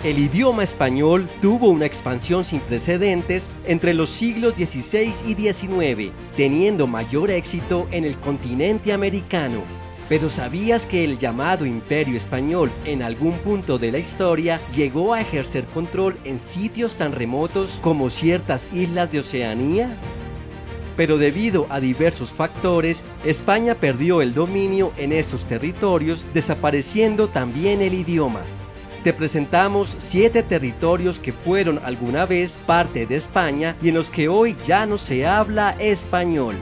El idioma español tuvo una expansión sin precedentes entre los siglos XVI y XIX, teniendo mayor éxito en el continente americano. Pero ¿sabías que el llamado Imperio Español en algún punto de la historia llegó a ejercer control en sitios tan remotos como ciertas islas de Oceanía? Pero debido a diversos factores, España perdió el dominio en estos territorios, desapareciendo también el idioma. Te presentamos 7 territorios que fueron alguna vez parte de España y en los que hoy ya no se habla español.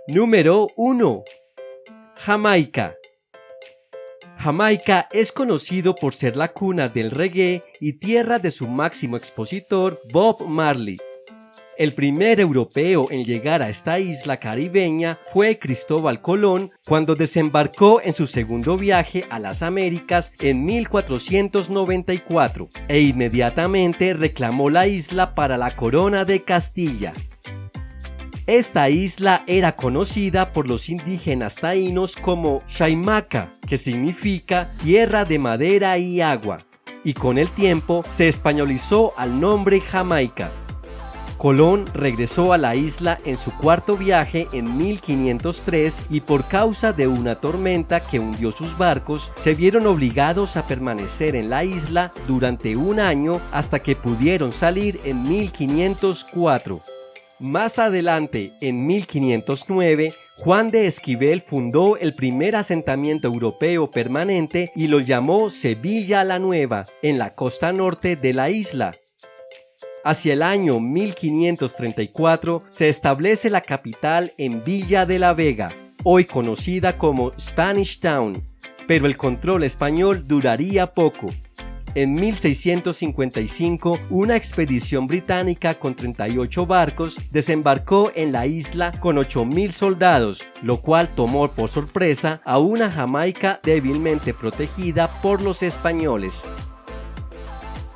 Número 1. Jamaica. Jamaica es conocido por ser la cuna del reggae y tierra de su máximo expositor, Bob Marley. El primer europeo en llegar a esta isla caribeña fue Cristóbal Colón cuando desembarcó en su segundo viaje a las Américas en 1494 e inmediatamente reclamó la isla para la corona de Castilla. Esta isla era conocida por los indígenas taínos como Chaymaca, que significa tierra de madera y agua, y con el tiempo se españolizó al nombre Jamaica. Colón regresó a la isla en su cuarto viaje en 1503 y por causa de una tormenta que hundió sus barcos, se vieron obligados a permanecer en la isla durante un año hasta que pudieron salir en 1504. Más adelante, en 1509, Juan de Esquivel fundó el primer asentamiento europeo permanente y lo llamó Sevilla la Nueva, en la costa norte de la isla. Hacia el año 1534 se establece la capital en Villa de la Vega, hoy conocida como Spanish Town, pero el control español duraría poco. En 1655, una expedición británica con 38 barcos desembarcó en la isla con 8.000 soldados, lo cual tomó por sorpresa a una Jamaica débilmente protegida por los españoles.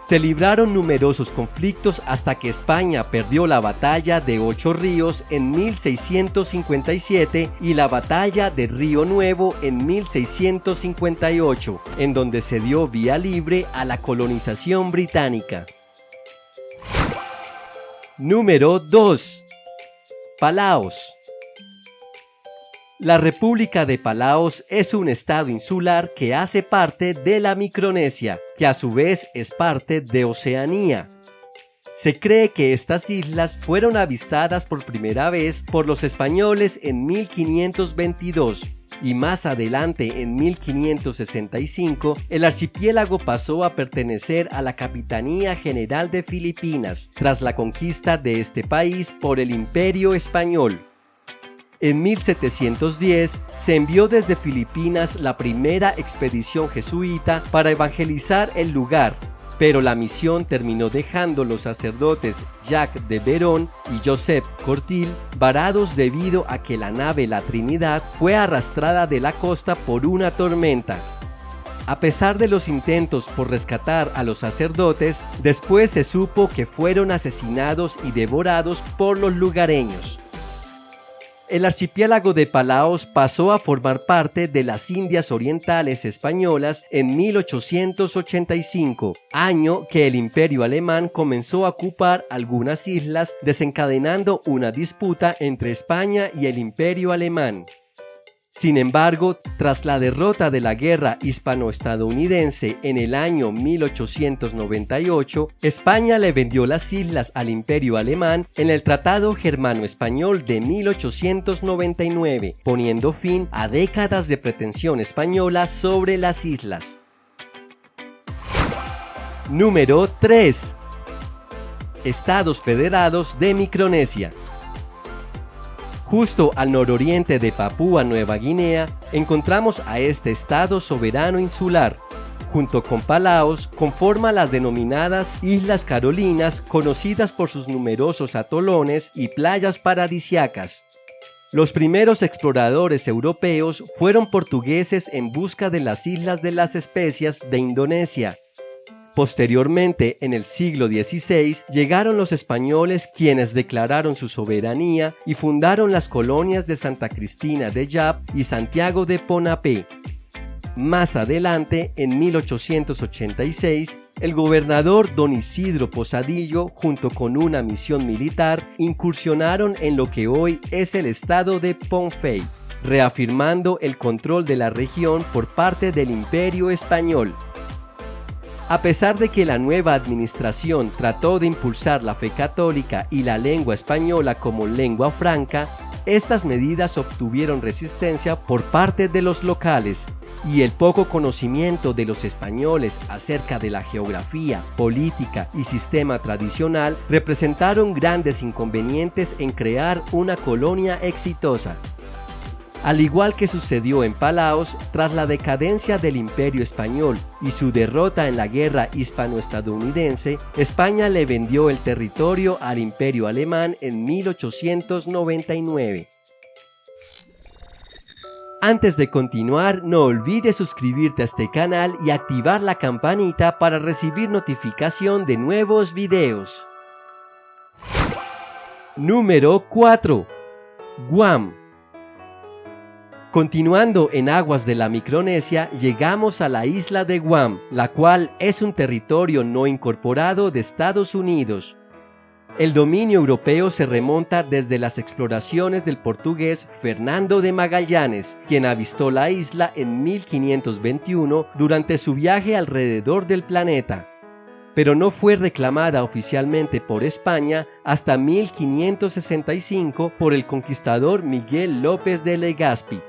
Se libraron numerosos conflictos hasta que España perdió la batalla de Ocho Ríos en 1657 y la batalla de Río Nuevo en 1658, en donde se dio vía libre a la colonización británica. Número 2. Palaos. La República de Palaos es un estado insular que hace parte de la Micronesia, que a su vez es parte de Oceanía. Se cree que estas islas fueron avistadas por primera vez por los españoles en 1522 y más adelante en 1565 el archipiélago pasó a pertenecer a la Capitanía General de Filipinas tras la conquista de este país por el Imperio Español. En 1710 se envió desde Filipinas la primera expedición jesuita para evangelizar el lugar, pero la misión terminó dejando los sacerdotes Jacques de Verón y Josep Cortil varados debido a que la nave La Trinidad fue arrastrada de la costa por una tormenta. A pesar de los intentos por rescatar a los sacerdotes, después se supo que fueron asesinados y devorados por los lugareños. El archipiélago de Palaos pasó a formar parte de las Indias Orientales Españolas en 1885, año que el Imperio Alemán comenzó a ocupar algunas islas, desencadenando una disputa entre España y el Imperio Alemán. Sin embargo, tras la derrota de la Guerra Hispano-Estadounidense en el año 1898, España le vendió las islas al Imperio Alemán en el Tratado Germano-Español de 1899, poniendo fin a décadas de pretensión española sobre las islas. Número 3. Estados Federados de Micronesia. Justo al nororiente de Papúa Nueva Guinea encontramos a este estado soberano insular. Junto con Palaos conforma las denominadas Islas Carolinas, conocidas por sus numerosos atolones y playas paradisíacas. Los primeros exploradores europeos fueron portugueses en busca de las Islas de las Especias de Indonesia. Posteriormente, en el siglo XVI, llegaron los españoles quienes declararon su soberanía y fundaron las colonias de Santa Cristina de Yap y Santiago de Ponapé. Más adelante, en 1886, el gobernador don Isidro Posadillo, junto con una misión militar, incursionaron en lo que hoy es el estado de Pohnpei, reafirmando el control de la región por parte del Imperio Español. A pesar de que la nueva administración trató de impulsar la fe católica y la lengua española como lengua franca, estas medidas obtuvieron resistencia por parte de los locales, y el poco conocimiento de los españoles acerca de la geografía, política y sistema tradicional representaron grandes inconvenientes en crear una colonia exitosa. Al igual que sucedió en Palaos, tras la decadencia del Imperio Español y su derrota en la Guerra Hispano-Estadounidense, España le vendió el territorio al Imperio Alemán en 1899. Antes de continuar, no olvides suscribirte a este canal y activar la campanita para recibir notificación de nuevos videos. Número 4. Guam. Continuando en aguas de la Micronesia, llegamos a la isla de Guam, la cual es un territorio no incorporado de Estados Unidos. El dominio europeo se remonta desde las exploraciones del portugués Fernando de Magallanes, quien avistó la isla en 1521 durante su viaje alrededor del planeta. Pero no fue reclamada oficialmente por España hasta 1565 por el conquistador Miguel López de Legazpi.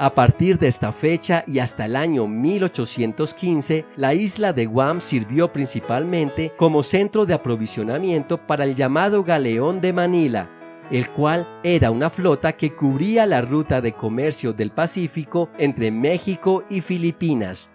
A partir de esta fecha y hasta el año 1815, la isla de Guam sirvió principalmente como centro de aprovisionamiento para el llamado Galeón de Manila, el cual era una flota que cubría la ruta de comercio del Pacífico entre México y Filipinas.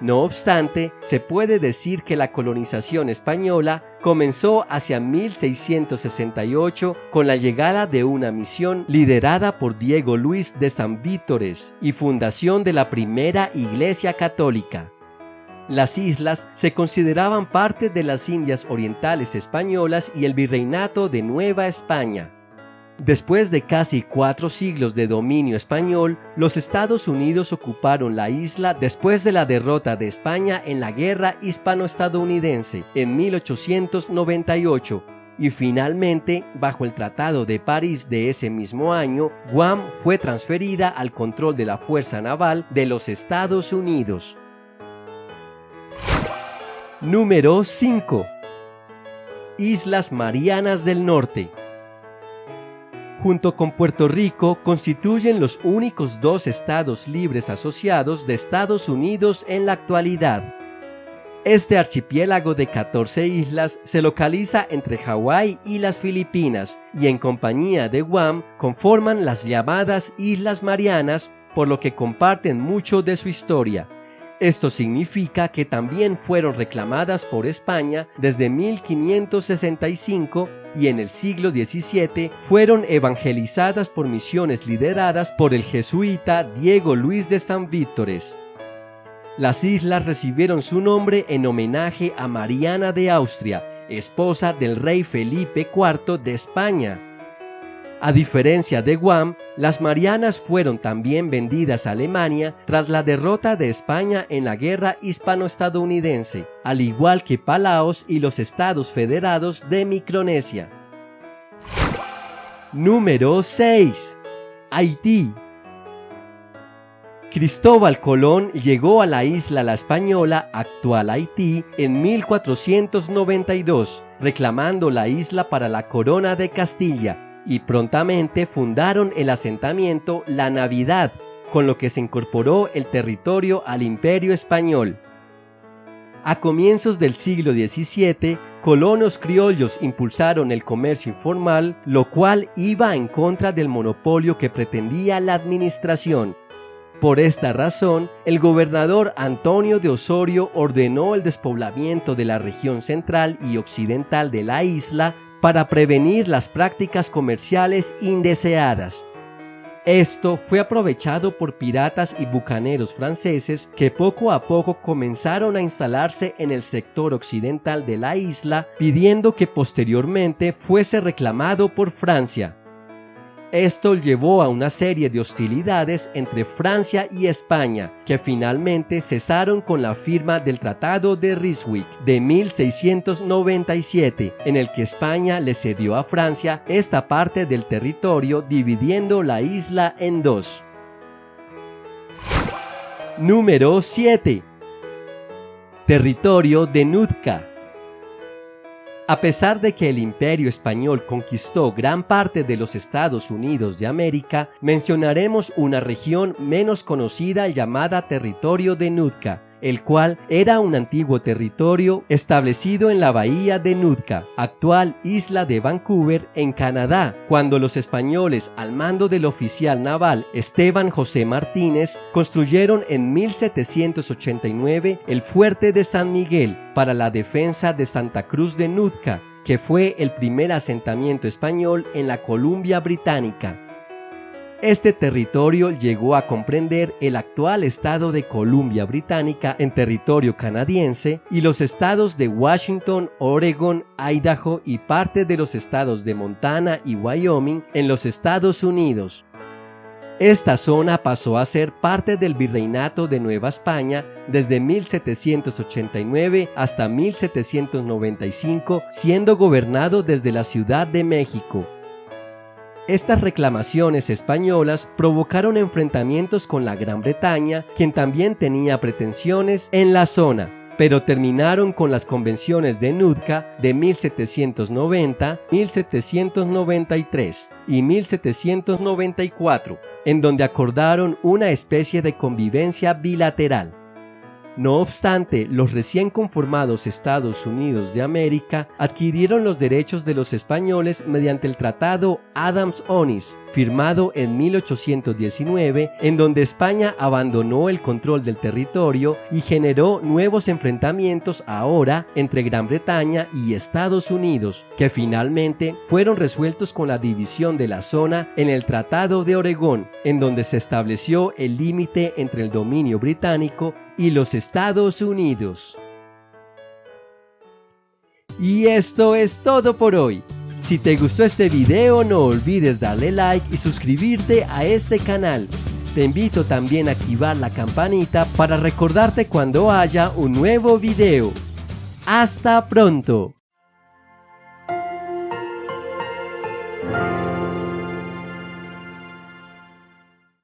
No obstante, se puede decir que la colonización española comenzó hacia 1668 con la llegada de una misión liderada por Diego Luis de Sanvítores y fundación de la primera Iglesia Católica. Las islas se consideraban parte de las Indias Orientales Españolas y el Virreinato de Nueva España. Después de casi 4 siglos de dominio español, los Estados Unidos ocuparon la isla después de la derrota de España en la Guerra Hispano-Estadounidense en 1898 y finalmente, bajo el Tratado de París de ese mismo año, Guam fue transferida al control de la Fuerza Naval de los Estados Unidos. Número 5. Islas Marianas del Norte. Junto con Puerto Rico, constituyen los únicos 2 estados libres asociados de Estados Unidos en la actualidad. Este archipiélago de 14 islas se localiza entre Hawái y las Filipinas y en compañía de Guam conforman las llamadas Islas Marianas, por lo que comparten mucho de su historia. Esto significa que también fueron reclamadas por España desde 1565 y en el siglo XVII fueron evangelizadas por misiones lideradas por el jesuita Diego Luis de Sanvítores. Las islas recibieron su nombre en homenaje a Mariana de Austria, esposa del rey Felipe IV de España. A diferencia de Guam, las Marianas fueron también vendidas a Alemania tras la derrota de España en la Guerra Hispano-Estadounidense, al igual que Palaos y los Estados Federados de Micronesia. Número 6. Haití. Cristóbal Colón llegó a la isla La Española, actual Haití, en 1492, reclamando la isla para la corona de Castilla, y prontamente fundaron el asentamiento La Navidad, con lo que se incorporó el territorio al Imperio Español. A comienzos del siglo XVII, colonos criollos impulsaron el comercio informal, lo cual iba en contra del monopolio que pretendía la administración. Por esta razón, el gobernador Antonio de Osorio ordenó el despoblamiento de la región central y occidental de la isla para prevenir las prácticas comerciales indeseadas. Esto fue aprovechado por piratas y bucaneros franceses que poco a poco comenzaron a instalarse en el sector occidental de la isla, pidiendo que posteriormente fuese reclamado por Francia. Esto llevó a una serie de hostilidades entre Francia y España, que finalmente cesaron con la firma del Tratado de Ryswick de 1697, en el que España le cedió a Francia esta parte del territorio, dividiendo la isla en dos. Número 7. Territorio de Nootka. A pesar de que el Imperio Español conquistó gran parte de los Estados Unidos de América, mencionaremos una región menos conocida llamada Territorio de Nootka, el cual era un antiguo territorio establecido en la bahía de Nootka, actual isla de Vancouver, en Canadá, cuando los españoles, al mando del oficial naval Esteban José Martínez, construyeron en 1789 el fuerte de San Miguel para la defensa de Santa Cruz de Nootka, que fue el primer asentamiento español en la Columbia Británica. Este territorio llegó a comprender el actual estado de Columbia Británica en territorio canadiense y los estados de Washington, Oregon, Idaho y parte de los estados de Montana y Wyoming en los Estados Unidos. Esta zona pasó a ser parte del Virreinato de Nueva España desde 1789 hasta 1795, siendo gobernado desde la Ciudad de México. Estas reclamaciones españolas provocaron enfrentamientos con la Gran Bretaña, quien también tenía pretensiones en la zona, pero terminaron con las convenciones de Nootka de 1790, 1793 y 1794, en donde acordaron una especie de convivencia bilateral. No obstante, los recién conformados Estados Unidos de América adquirieron los derechos de los españoles mediante el Tratado Adams-Onis, firmado en 1819, en donde España abandonó el control del territorio y generó nuevos enfrentamientos ahora entre Gran Bretaña y Estados Unidos, que finalmente fueron resueltos con la división de la zona en el Tratado de Oregón, en donde se estableció el límite entre el dominio británico y los Estados Unidos. Y esto es todo por hoy. Si te gustó este video, no olvides darle like y suscribirte a este canal. Te invito también a activar la campanita para recordarte cuando haya un nuevo video. ¡Hasta pronto!